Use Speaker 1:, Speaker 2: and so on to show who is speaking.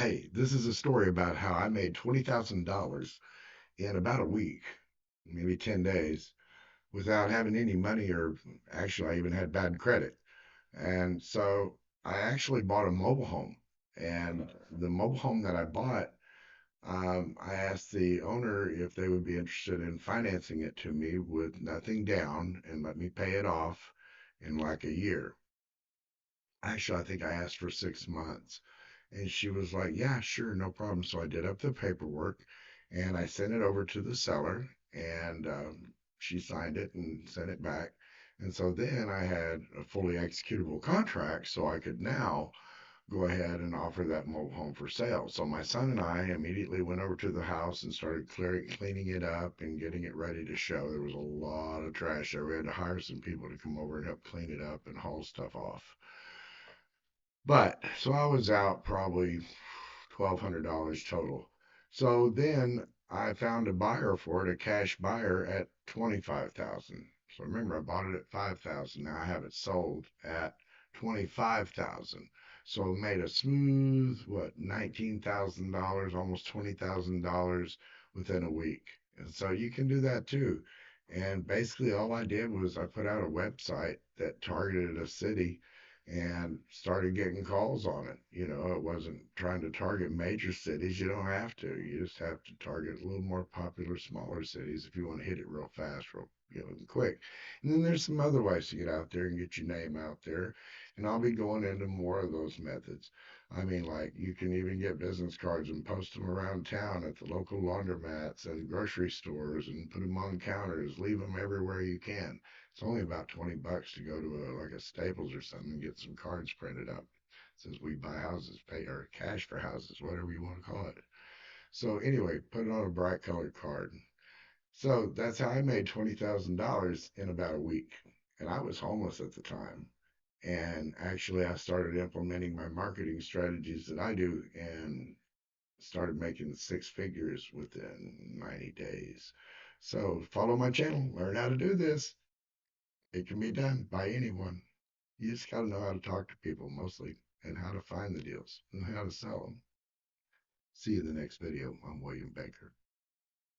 Speaker 1: Hey, this is a story about how I made $20,000 in about a week, maybe 10 days, without having any money, or actually, I even had bad credit. And so I actually bought a mobile home. And the mobile home that I bought, I asked the owner if they would be interested in financing it to me with nothing down and let me pay it off in like a year. Actually, I think I asked for 6 months. And she was like, yeah, sure, no problem. So I did up the paperwork and I sent it over to the seller, and she signed it and sent it back. And so then I had a fully executable contract, so I could now go ahead and offer that mobile home for sale. So my son and I immediately went over to the house and started cleaning it up and getting it ready to show. There was a lot of trash there. We had to hire some people to come over and help clean it up and haul stuff off. But so I was out probably $1,200 total. So then I found a buyer for it, a cash buyer at 25,000. So remember, I bought it at 5,000. Now I have it sold at 25,000. So I made a smooth, what, $19,000, almost $20,000 within a week. And so you can do that too. And basically, all I did was I put out a website that targeted a city and started getting calls on it. It wasn't trying to target major cities. You don't have to. You just have to target a little more popular, smaller cities if you want to hit it real fast, real, and quick. And then there's some other ways to get out there and get your name out there. And I'll be going into more of those methods. I mean, like you can even get business cards and post them around town at the local laundromats and grocery stores and put them on counters, leave them everywhere you can. It's only about $20 to go to like a Staples or something and get some cards printed up. It says we buy houses, pay or cash for houses, whatever you want to call it. So anyway, put it on a bright colored card. So that's how I made $20,000 in about a week. And I was homeless at the time. And actually, I started implementing my marketing strategies that I do and started making six figures within 90 days. So follow my channel, learn how to do this. It can be done by anyone. You just got to know how to talk to people mostly, and how to find the deals and how to sell them. See you in the next video. I'm William Baker.